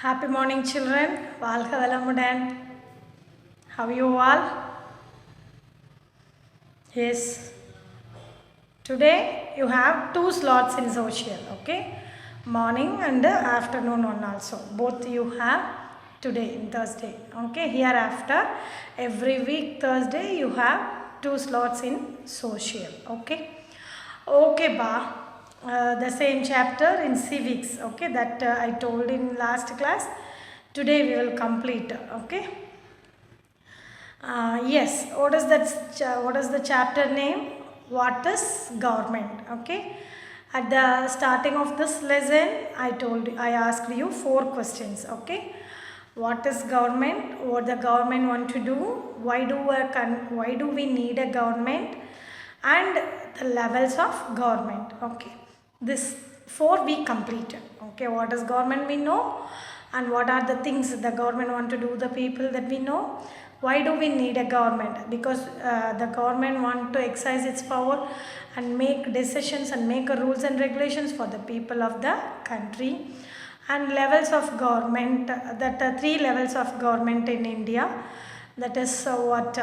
Happy morning, children. Valga Valamudan. How are you all? Yes. Today you have two slots in social. Okay, morning and afternoon one also. Both you have today in Thursday. Okay, hereafter every week Thursday you have two slots in social. Okay, ba. The same chapter in civics. Okay, that I told in last class. Today we will complete. Okay. Yes. What is the chapter name? What is government? Okay. At the starting of this lesson, I asked you four questions. Okay. What is government? What the government want to do? Why do we need a government? And the levels of government. Okay, this four we completed. Okay, what is government we know, and what are the things the government want to do the people that we know. Why do we need a government? Because the government want to exercise its power and make decisions and make rules and regulations for the people of the country. And levels of government, that three levels of government in India, that is what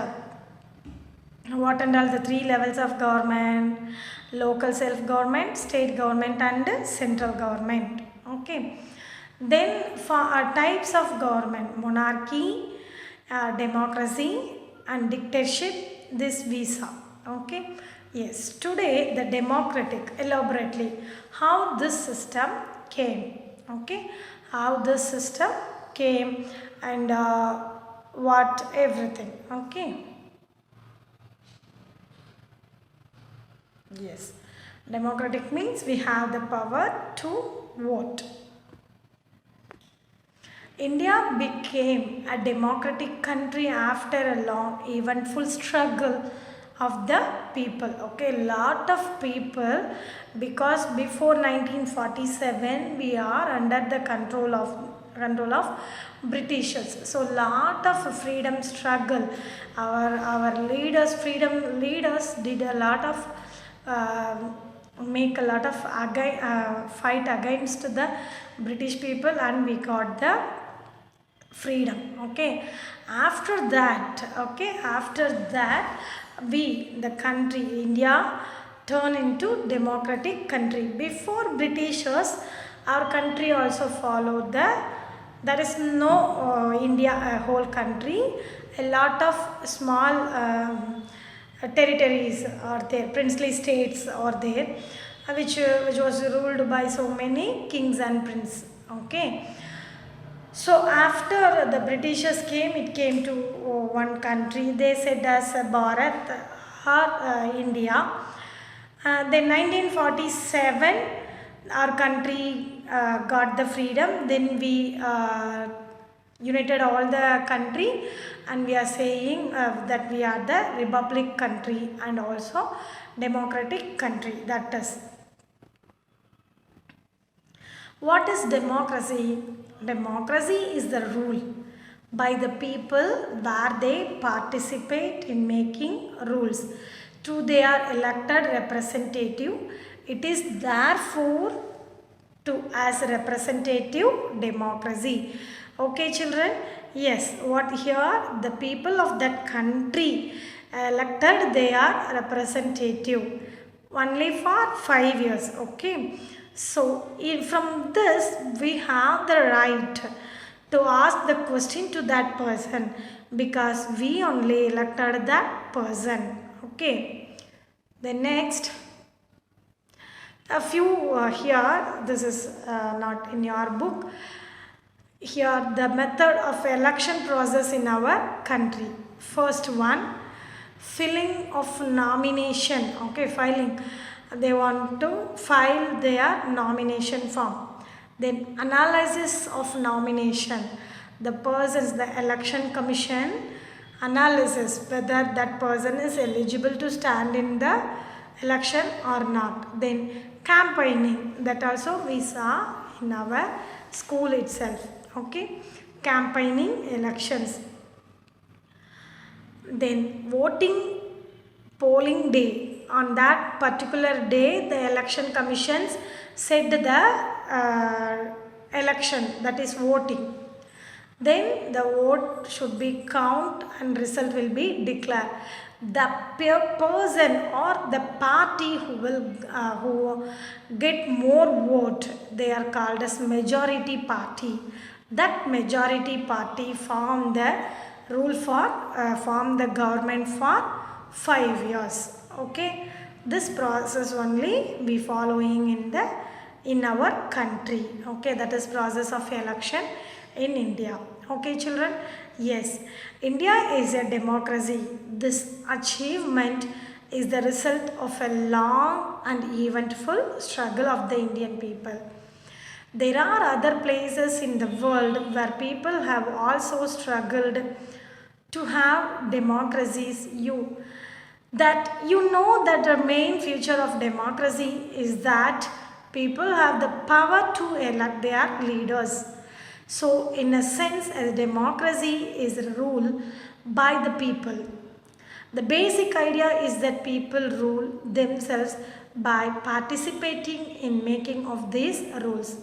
and all the three levels of government: local self-government, state government and central government. Okay, then for types of government: monarchy, democracy and dictatorship, this we saw. Okay, yes, today the democratic, elaborately how this system came. Okay, how this system came and what everything. Okay. Yes, democratic means we have the power to vote. India became a democratic country after a long, eventful struggle of the people. Okay, lot of people, because before 1947 we are under the control of Britishers. So lot of freedom struggle. Our freedom leaders did a lot of make a lot of fight against the British people, and we got the freedom. Okay, after that, we, the country India, turn into democratic country. Before Britishers, our country also followed there is no India a whole country. A lot of small territories are there, princely states are there, which was ruled by so many kings and princes. Okay, so after the Britishers came, it came to one country. They said as Bharat or India. Then 1947, our country got the freedom. Then we united all the country, and we are saying that we are the republic country and also democratic country. That is. What is democracy? Democracy is the rule by the people where they participate in making rules through their elected representative. It is therefore to as representative democracy. Okay, children? Yes, what here the people of that country elected their representative only for 5 years. Okay, so from this we have the right to ask the question to that person, because we only elected that person. Okay, the next a few here, this is not in your book. Here the method of election process in our country. First one, filling of nomination. Okay, filing. They want to file their nomination form. Then analysis of nomination. The persons, the election commission analysis whether that person is eligible to stand in the election or not. Then campaigning, that also we saw in our school itself. Okay, campaigning elections. Then voting, polling day. On that particular day, the election commissions said the election, that is voting. Then the vote should be count and result will be declared. The person or the party who get more vote, they are called as majority party. That majority party form the form the government for 5 years. Okay, this process only we following in our country. Okay, that is process of election in India. Okay, children. Yes, India is a democracy. This achievement is the result of a long and eventful struggle of the Indian people. There are other places in the world where people have also struggled to have democracies. You know that the main feature of democracy is that people have the power to elect their leaders. So in a sense, a democracy is ruled by the people. The basic idea is that people rule themselves by participating in making of these rules.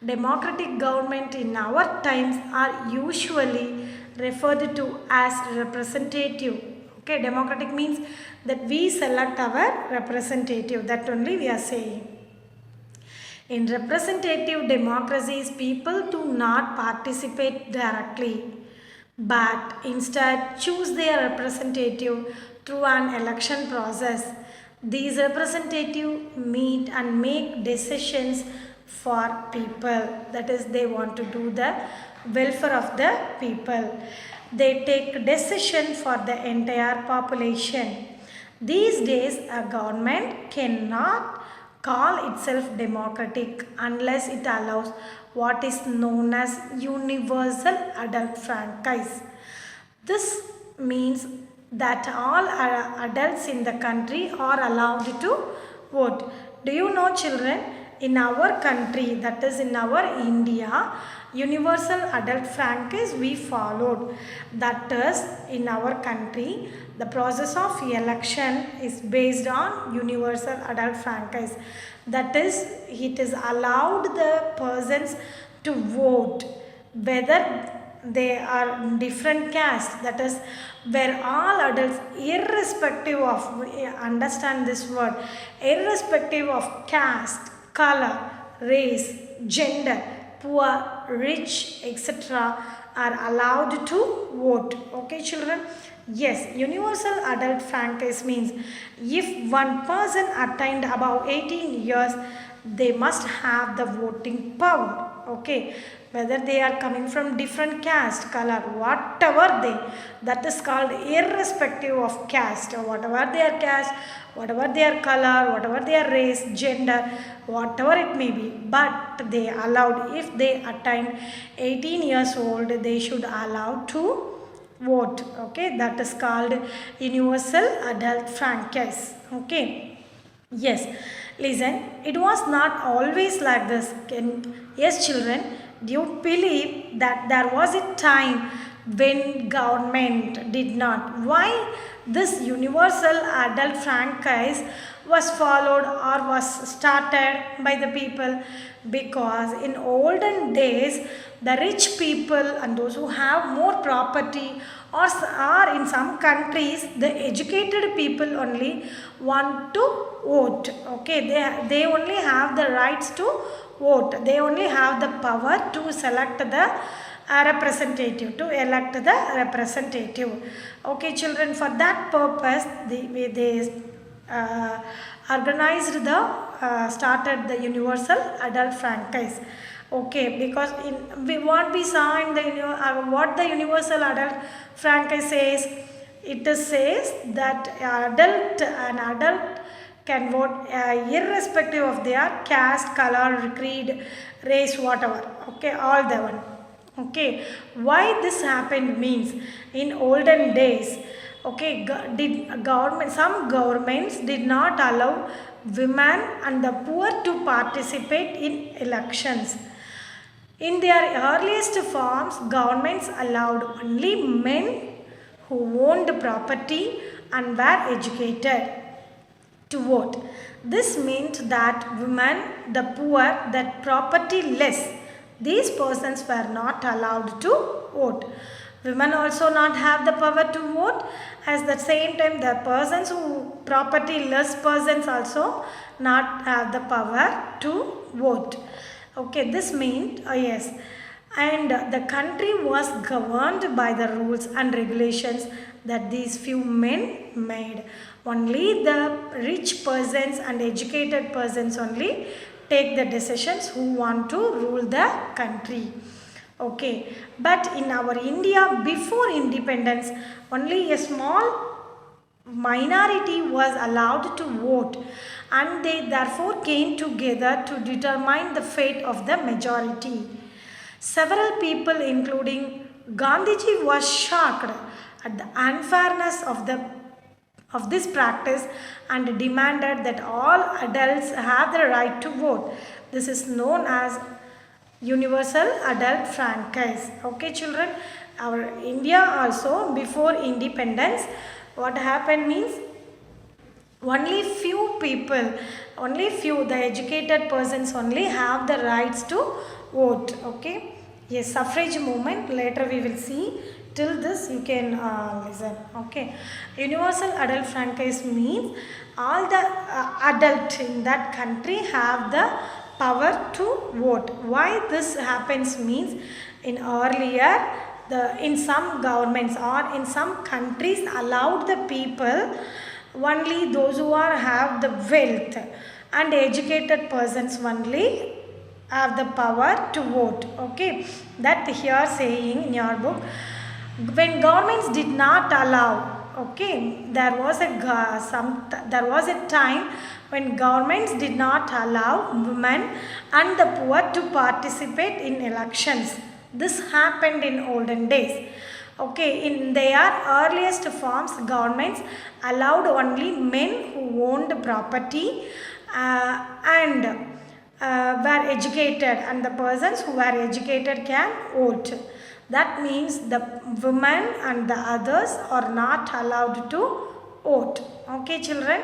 Democratic government in our times are usually referred to as representative. Okay, democratic means that we select our representative. That only we are saying. In representative democracies, people do not participate directly, but instead choose their representative through an election process. These representatives meet and make decisions for people. That is, they want to do the welfare of the people. They take decision for the entire population. These days, a government cannot call itself democratic unless it allows what is known as universal adult franchise. This means that all adults in the country are allowed to vote. Do you know, children, in our country, that is in our India, universal adult franchise we followed. That is, in our country, the process of election is based on universal adult franchise. That is, it is allowed the persons to vote whether they are different caste. That is, where all adults, irrespective of, understand this word, irrespective of caste, color, race, gender, poor, rich, etc., are allowed to vote. Okay, children? Yes, universal adult franchise means if one person attained above 18 years, they must have the voting power. Okay, whether they are coming from different caste, color, whatever that is called irrespective of caste, or whatever their caste, whatever their color, whatever their race, gender, whatever it may be, but they allowed, if they attain 18 years old, they should allow to vote. Okay, that is called universal adult franchise. Okay, yes, listen, it was not always like this. Yes, children, do you believe that there was a time when government did not? Why this universal adult franchise was followed or was started by the people? Because in olden days, the rich people and those who have more property, or in some countries, the educated people only want to vote. Okay, they only have the rights to vote. They only have the power to select the representative, to elect the representative. Okay, children, for that purpose, they organized started the universal adult franchise. Okay, because what we saw in what the universal adult franchise says, it says that an adult can vote irrespective of their caste, color, creed, race, whatever. Okay, all the one. Okay, why this happened means in olden days, okay, some governments did not allow women and the poor to participate in elections. In their earliest forms, governments allowed only men who owned property and were educated to vote. This meant that women, the poor, that property less, these persons were not allowed to vote. Women also not have the power to vote. At the same time, the persons who property less persons also not have the power to vote. Okay, this means yes, and the country was governed by the rules and regulations that these few men made. Only the rich persons and educated persons only take the decisions who want to rule the country. Okay, but in our India before independence, only a small minority was allowed to vote, and they therefore came together to determine the fate of the majority. Several people, including Gandhiji, was shocked at the unfairness of this practice and demanded that all adults have the right to vote. This is known as universal adult franchise. Okay, children, our India also before independence, what happened means only few people, only few the educated persons only have the rights to vote. Okay, yes, suffrage movement later we will see. Till this you can listen. Okay, universal adult franchise means all the adult in that country have the power to vote. Why this happens means in earlier in some governments or in some countries allowed the people only those who have the wealth, and educated persons only have the power to vote. Okay, that here saying in your book, when governments did not allow, okay, there was a time when governments did not allow women and the poor to participate in elections. This happened in olden days. Okay, in their earliest forms, governments allowed only men who owned property and were educated, and the persons who were educated can vote. That means the women and the others are not allowed to vote. Okay, children?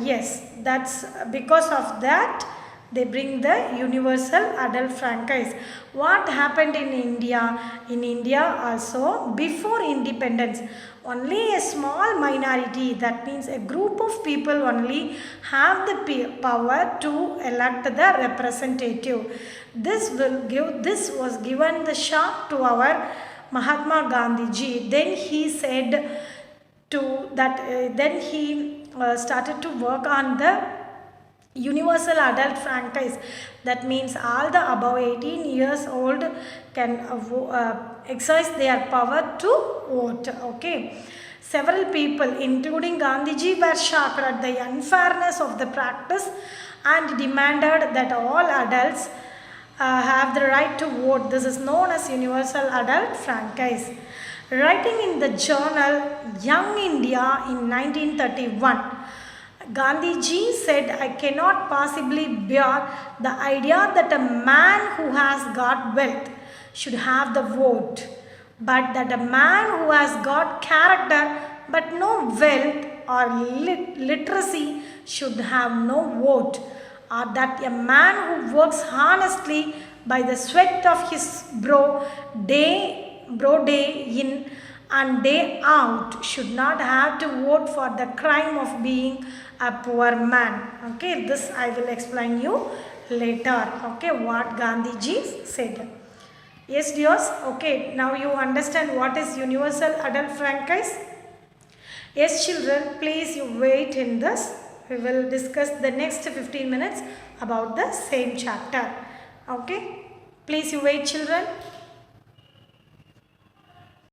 Yes, that's because of that they bring the universal adult franchise. What happened in India? In India also before independence, only a small minority, that means a group of people only have the power to elect the representative. This was given the shock to our Mahatma Gandhiji. Then he said then he started to work on the universal adult franchise. That means all the above 18 years old can exercise their power to vote. Okay, several people including Gandhiji were shocked at the unfairness of the practice and demanded that all adults have the right to vote. This is known as universal adult franchise. Writing in the journal Young India in 1931, Gandhiji said, I cannot possibly bear the idea that a man who has got wealth should have the vote, but that a man who has got character but no wealth or literacy should have no vote, or that a man who works honestly by the sweat of his brow day in and day out should not have to vote for the crime of being a poor man. Okay, this I will explain you later. Okay, what Gandhiji said. Yes, dears. Okay, now you understand what is universal adult franchise. Yes, children, please you wait in this. We will discuss the next 15 minutes about the same chapter. Okay, please you wait, children.